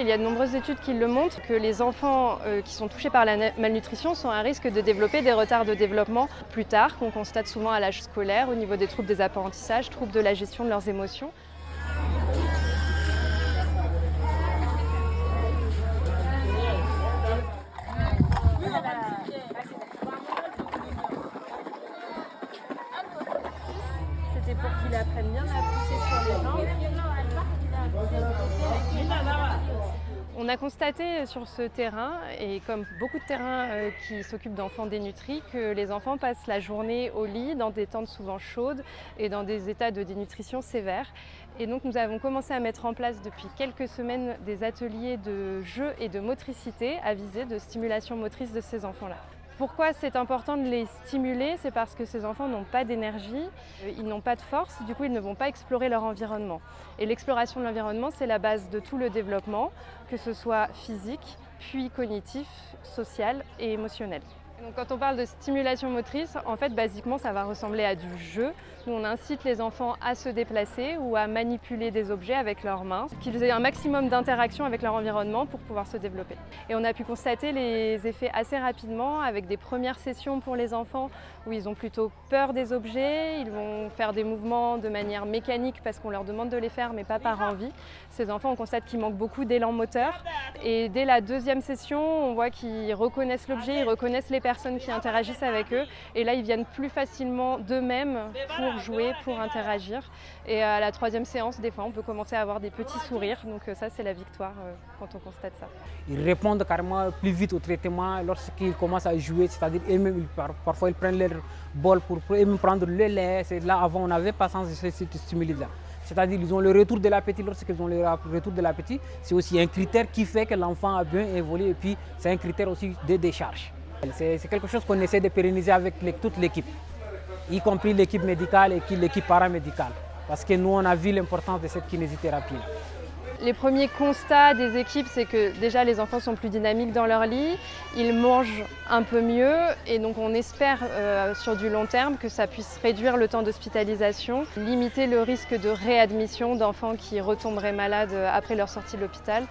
il y a de nombreuses études qui le montrent, que les enfants qui sont touchés par la malnutrition sont à risque de développer des retards de développement plus tard, qu'on constate souvent à l'âge scolaire, au niveau des troubles des apprentissages, troubles de la gestion de leurs émotions. C'était pour qu'il apprenne bien à pousser sur les jambes. On a constaté sur ce terrain, et comme beaucoup de terrains qui s'occupent d'enfants dénutris, que les enfants passent la journée au lit dans des tentes souvent chaudes et dans des états de dénutrition sévères. Et donc nous avons commencé à mettre en place depuis quelques semaines des ateliers de jeu et de motricité à visée de stimulation motrice de ces enfants-là. Pourquoi c'est important de les stimuler? C'est parce que ces enfants n'ont pas d'énergie, ils n'ont pas de force, du coup ils ne vont pas explorer leur environnement. Et l'exploration de l'environnement, c'est la base de tout le développement, que ce soit physique, puis cognitif, social et émotionnel. Donc, quand on parle de stimulation motrice, en fait, basiquement, ça va ressembler à du jeu. Où on incite les enfants à se déplacer ou à manipuler des objets avec leurs mains, qu'ils aient un maximum d'interaction avec leur environnement pour pouvoir se développer. Et on a pu constater les effets assez rapidement avec des premières sessions pour les enfants où ils ont plutôt peur des objets, ils vont faire des mouvements de manière mécanique parce qu'on leur demande de les faire mais pas par envie. Ces enfants, on constate qu'ils manquent beaucoup d'élan moteur et dès la deuxième session, on voit qu'ils reconnaissent l'objet, ils reconnaissent les personnes qui interagissent avec eux et là ils viennent plus facilement d'eux-mêmes pour jouer, pour interagir. Et à la troisième séance, des fois, on peut commencer à avoir des petits sourires. Donc ça, c'est la victoire quand on constate ça. Ils répondent carrément plus vite au traitement lorsqu'ils commencent à jouer, c'est-à-dire eux-mêmes, parfois ils prennent leur bol pour eux-mêmes prendre le lait. C'est là, avant, on n'avait pas cette stimuli-là. C'est-à-dire qu'ils ont le retour de l'appétit. Lorsqu'ils ont le retour de l'appétit, c'est aussi un critère qui fait que l'enfant a bien évolué et puis c'est un critère aussi de décharge. C'est quelque chose qu'on essaie de pérenniser avec toute l'équipe, y compris l'équipe médicale et l'équipe paramédicale. Parce que nous, on a vu l'importance de cette kinésithérapie. Les premiers constats des équipes, c'est que déjà les enfants sont plus dynamiques dans leur lit, ils mangent un peu mieux et donc on espère sur du long terme que ça puisse réduire le temps d'hospitalisation, limiter le risque de réadmission d'enfants qui retomberaient malades après leur sortie de l'hôpital.